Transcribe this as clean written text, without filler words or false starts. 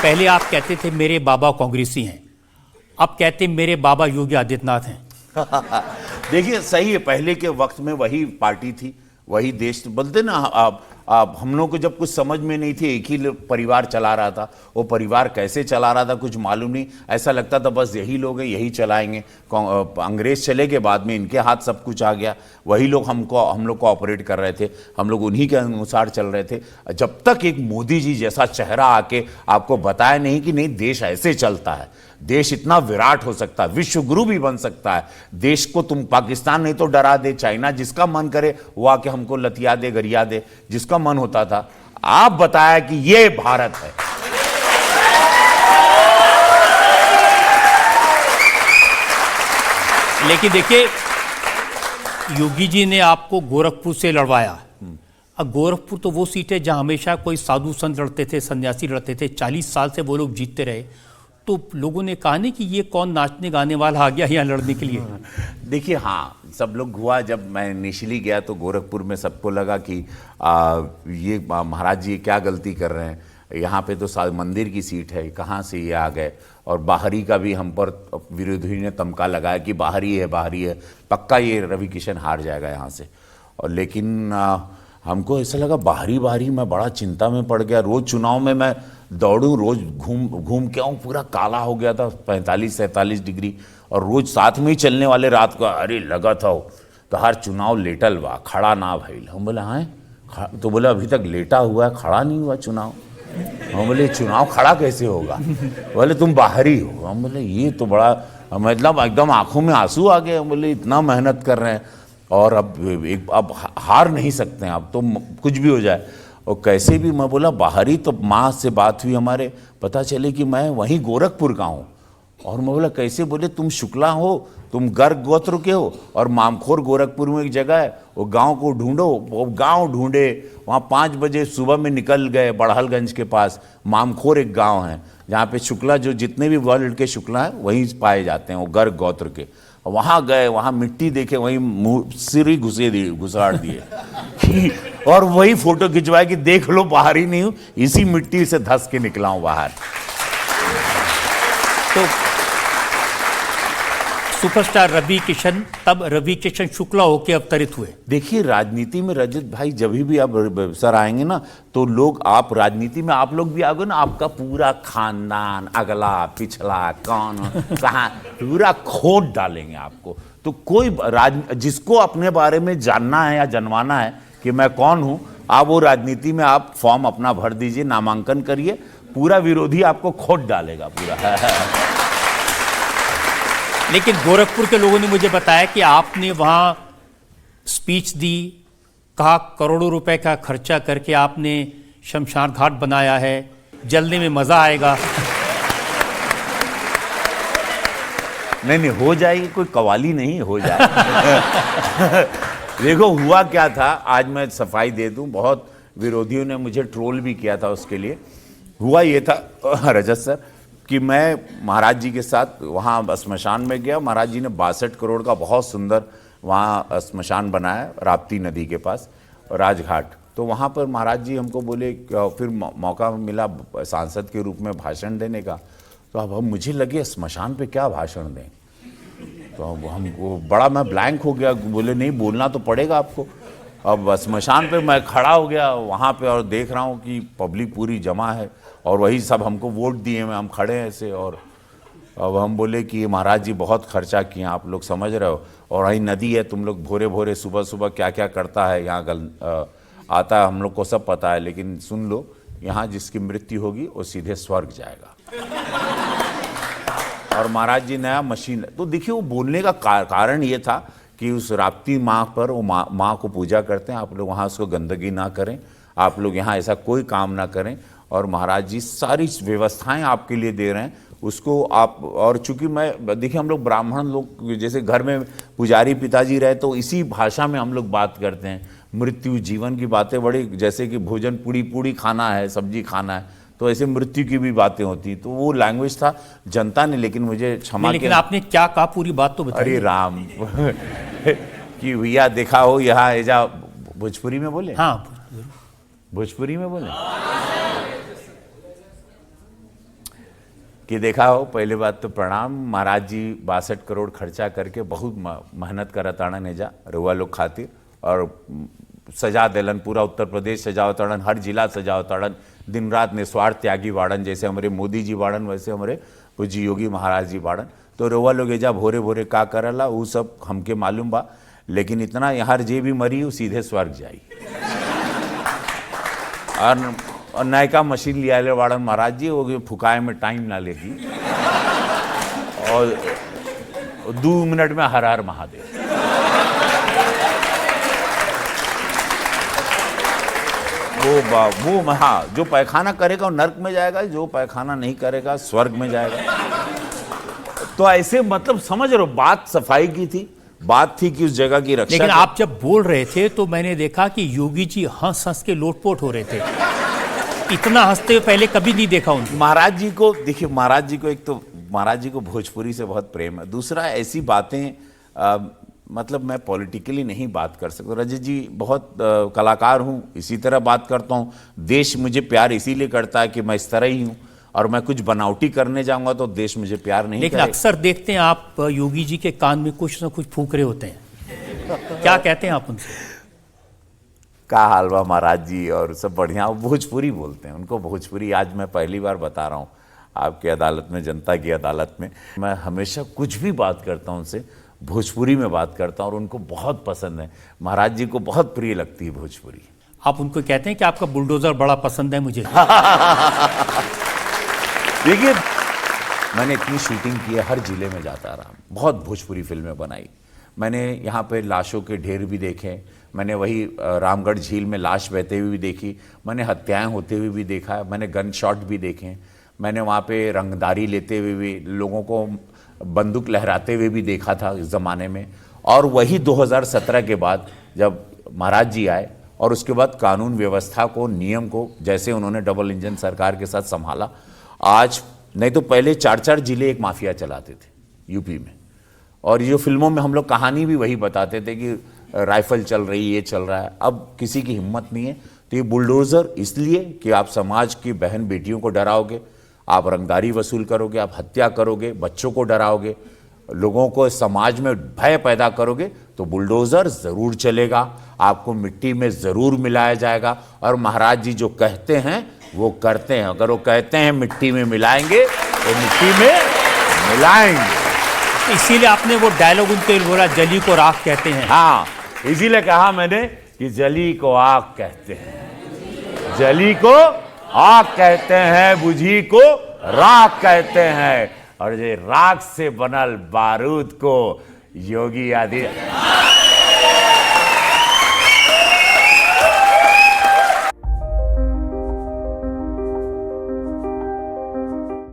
पहले आप कहते थे मेरे बाबा कांग्रेसी हैं, अब कहते मेरे बाबा योगी आदित्यनाथ हैं। देखिए सही है, पहले के वक्त में वही पार्टी थी, वही देश। बोलते ना आप हम लोग को जब कुछ समझ में नहीं थी, एक ही परिवार चला रहा था, वो परिवार कैसे चला रहा था कुछ मालूम नहीं, ऐसा लगता था बस यही लोग हैं यही चलाएंगे। अंग्रेज चले के बाद में इनके हाथ सब कुछ आ गया, वही लोग हम लोग को ऑपरेट कर रहे थे, हम लोग उन्हीं के अनुसार चल रहे थे। जब तक एक मोदी जी जैसा चेहरा आके आपको बताया नहीं कि नहीं देश ऐसे चलता है, देश इतना विराट हो सकता है, विश्व गुरु भी बन सकता है, देश को तुम पाकिस्तान नहीं तो डरा दे, चाइना जिसका मन करे वो आके हमको लतिया दे गरिया दे, जिसका मन होता था। आप बताया कि ये भारत है। लेकिन देखिए योगी जी ने आपको गोरखपुर से लड़वाया। अब गोरखपुर तो वो सीट है जहां हमेशा कोई साधु संत लड़ते थे, सन्यासी लड़ते थे, 40 साल से वो लोग जीतते रहे। तो लोगों ने कहा नहीं कि ये कौन नाचने गाने वाला आ गया यहाँ लड़ने के लिए। देखिए हाँ, सब लोग हुआ। जब मैं इनिशियली गया तो गोरखपुर में सबको लगा कि ये महाराज जी क्या गलती कर रहे हैं, यहाँ पे तो मंदिर की सीट है, कहाँ से ये आ गए। और बाहरी का भी हम पर विरोधी ने तमका लगाया कि बाहरी है, पक्का ये रवि किशन हार जाएगा यहाँ से। और लेकिन हमको ऐसा लगा बाहरी मैं बड़ा चिंता में पड़ गया। रोज़ चुनाव में मैं दौड़ूं, रोज़ घूम के आऊँ, पूरा काला हो गया था 45-47 डिग्री। और रोज़ साथ में ही चलने वाले रात को अरे लगा था तो हर चुनाव लेटल हुआ, खड़ा ना भइल। हम बोले हाँ, तो बोले अभी तक लेटा हुआ है, खड़ा नहीं हुआ चुनाव। हम बोले चुनाव खड़ा कैसे होगा, बोले तुम बाहरी हो। हम बोले ये तो बड़ा, मतलब एकदम आंखों में आंसू आ गए। हम बोले इतना मेहनत कर रहे हैं और अब हार नहीं सकते हैं, अब तो कुछ भी हो जाए। और कैसे भी मैं बोला बाहरी, तो माँ से बात हुई हमारे, पता चले कि मैं वहीं गोरखपुर का हूँ। और मैं बोला कैसे, बोले तुम शुक्ला हो, तुम गर्ग गोत्र के हो, और मामखोर गोरखपुर में एक जगह है, वो गांव को ढूंढो। वो गांव ढूंढे, वहाँ 5 बजे सुबह में निकल गए बड़हलगंज के पास। मामखोर एक गांव है जहाँ पे शुक्ला, जो जितने भी वर्ल्ड के शुक्ला हैं वहीं पाए जाते हैं, वो गर्ग गोत्र के। वहाँ गए, वहाँ मिट्टी देखे, वहीं सिर ही घुसाड़ दिए और वही फोटो खिंचवाए कि देख लो बाहर ही नहीं हूँ, इसी मिट्टी से धस के निकला हूँ बाहर। तो सुपरस्टार रवि किशन तब रवि किशन शुक्ला होकर अवतरित हुए। देखिए राजनीति में रजत भाई जब भी आप सर आएंगे ना, तो लोग, आप राजनीति में आप लोग भी आओगे ना, आपका पूरा खानदान अगला पिछला कौन कहाँ पूरा खोद डालेंगे आपको। तो कोई जिसको अपने बारे में जानना है या जनवाना है कि मैं कौन हूँ, आप वो राजनीति में आप फॉर्म अपना भर दीजिए, नामांकन करिए, पूरा विरोधी आपको खोद डालेगा पूरा। लेकिन गोरखपुर के लोगों ने मुझे बताया कि आपने वहां स्पीच दी, कहा करोड़ों रुपए का खर्चा करके आपने शमशान घाट बनाया है, जलने में मजा आएगा। नहीं हो जाएगी, कोई कवाली नहीं, हो जाए। देखो हुआ क्या था, आज मैं सफाई दे दूं, बहुत विरोधियों ने मुझे ट्रोल भी किया था उसके लिए। हुआ ये था रजत सर कि मैं महाराज जी के साथ वहाँ स्मशान में गया। महाराज जी ने 62 करोड़ का बहुत सुंदर वहाँ स्मशान बनाया राप्ती नदी के पास, राजघाट। तो वहाँ पर महाराज जी हमको बोले, फिर मौका मिला सांसद के रूप में भाषण देने का। तो अब मुझे लगे स्मशान पे क्या भाषण दें, तो हम बड़ा मैं ब्लैंक हो गया। बोले नहीं बोलना तो पड़ेगा आपको। अब स्मशान पे मैं खड़ा हो गया वहाँ पे और देख रहा हूँ कि पब्लिक पूरी जमा है और वही सब हमको वोट दिए हैं, हम खड़े हैं ऐसे। और अब हम बोले कि महाराज जी बहुत खर्चा किए, आप लोग समझ रहे हो, और वही नदी है, तुम लोग भोरे भोरे सुबह सुबह क्या क्या करता है यहाँ आता है, हम लोग को सब पता है, लेकिन सुन लो यहाँ जिसकी मृत्यु होगी वो सीधे स्वर्ग जाएगा। और महाराज जी नया मशीन। तो देखिए वो बोलने का कारण ये था कि उस राप्ती माँ पर वो माँ को पूजा करते हैं, आप लोग वहाँ उसको गंदगी ना करें, आप लोग यहाँ ऐसा कोई काम ना करें। और महाराज जी सारी व्यवस्थाएं आपके लिए दे रहे हैं उसको आप। और चूंकि मैं देखिए हम लोग ब्राह्मण लोग, जैसे घर में पुजारी पिताजी रहे तो इसी भाषा में हम लोग बात करते हैं, मृत्यु जीवन की बातें बड़ी, जैसे कि भोजन पूड़ी खाना है, सब्जी खाना है, तो ऐसे मृत्यु की भी बातें होती। तो वो लैंग्वेज था जनता ने, लेकिन मुझे क्षमा। लेकिन आपने क्या कहा पूरी बात तो बताइए। अरे राम कि भैया देखा हो यहाँ एजा भोजपुरी में बोले, हाँ भोजपुरी में बोले। कि देखा हो, पहले बात तो प्रणाम महाराज जी 62 करोड़ खर्चा करके बहुत मेहनत करताड़न एजा रुआ लोग खातिर, और सजा देलन, पूरा उत्तर प्रदेश सजावताड़न, हर जिला सजावताड़न, दिन रात निस्वार्थ त्यागी बाड़न, जैसे हमारे मोदी जी बाड़न वैसे हमारे पूज्य योगी महाराज जी बाड़न। तो रुआ लोग एजा भोरे भोरे का करला वो सब हमके मालूम बा, लेकिन इतना यहाँ जे भी मरी वो सीधे स्वर्ग जाई। और नयका मशीन लिया ले वाड़न महाराज जी, वो फुकाए में टाइम ना लेगी, और 2 मिनट में हर हर महादेव। वो हाँ, जो पैखाना करेगा वो नर्क में जाएगा, जो पैखाना नहीं करेगा स्वर्ग में जाएगा। तो ऐसे मतलब समझ रहे हो, बात सफाई की थी, बात थी कि उस जगह की रक्षा। लेकिन आप जब बोल रहे थे तो मैंने देखा कि योगी जी हंस हंस के लोटपोट हो रहे थे, इतना हंसते हुए पहले कभी नहीं देखा उनको। महाराज जी को देखिए, महाराज जी को एक तो महाराज जी को भोजपुरी से बहुत प्रेम है, दूसरा ऐसी बातें मतलब मैं पॉलिटिकली नहीं बात कर सकता। रजत जी बहुत कलाकार हूँ, इसी तरह बात करता हूँ, देश मुझे प्यार इसीलिए करता है कि मैं इस तरह ही हूँ, और मैं कुछ बनावटी करने जाऊंगा तो देश मुझे प्यार नहीं लेकिन करेगा। अक्सर देखते हैं आप योगी जी के कान में कुछ ना कुछ फूक रहे होते हैं, क्या कहते हैं आप उनसे? का हालवा महाराज जी, और सब बढ़िया, वो भोजपुरी बोलते हैं, उनको भोजपुरी आज मैं पहली बार बता रहा हूँ आपकी अदालत में, जनता की अदालत में। मैं हमेशा कुछ भी बात करता हूँ उनसे भोजपुरी में बात करता हूँ, और उनको बहुत पसंद है, महाराज जी को बहुत प्रिय लगती है भोजपुरी। आप उनको कहते हैं कि आपका बुलडोजर बड़ा पसंद है मुझे? देखिए, मैंने इतनी शूटिंग की है, हर जिले में जाता रहा, बहुत भोजपुरी फिल्में बनाई मैंने। यहाँ पे लाशों के ढेर भी देखे मैंने, वही रामगढ़ झील में लाश बहते हुए भी देखी मैंने, हत्याएं होते हुए भी देखा है मैंने, गन शॉट भी देखे मैंने, वहाँ पे रंगदारी लेते हुए भी, लोगों को बंदूक लहराते हुए भी देखा था इस ज़माने में। और वही 2017 के बाद जब महाराज जी आए, और उसके बाद कानून व्यवस्था को, नियम को, जैसे उन्होंने डबल इंजन सरकार के साथ संभाला, आज नहीं तो पहले 4-4 जिले एक माफिया चलाते थे यूपी में, और ये जो फिल्मों में हम लोग कहानी भी वही बताते थे कि राइफल चल रही, ये चल रहा है, अब किसी की हिम्मत नहीं है। तो ये बुलडोज़र इसलिए कि आप समाज की बहन बेटियों को डराओगे, आप रंगदारी वसूल करोगे, आप हत्या करोगे, बच्चों को डराओगे, लोगों को समाज में भय पैदा करोगे, तो बुलडोज़र ज़रूर चलेगा, आपको मिट्टी में ज़रूर मिलाया जाएगा। और महाराज जी जो कहते हैं वो करते हैं, अगर वो कहते हैं मिट्टी में मिलाएंगे तो मिट्टी में मिलाएंगे। इसीलिए आपने वो डायलॉग उनके बोला, जली को राख कहते हैं। हाँ, इसीलिए कहा मैंने कि जली को आग कहते हैं, जली को आग कहते हैं, बुझी को राख कहते हैं, और ये राख से बनल बारूद को योगी आदि